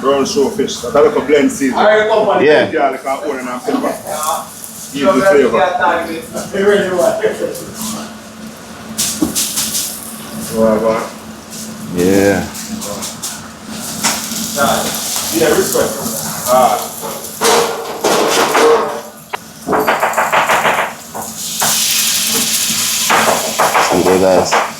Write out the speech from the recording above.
Brown showfish. That's like a blend season. Yeah. Garlic and onion and pepper. Give the flavor. Yeah. Yeah, respect. Okay, guys.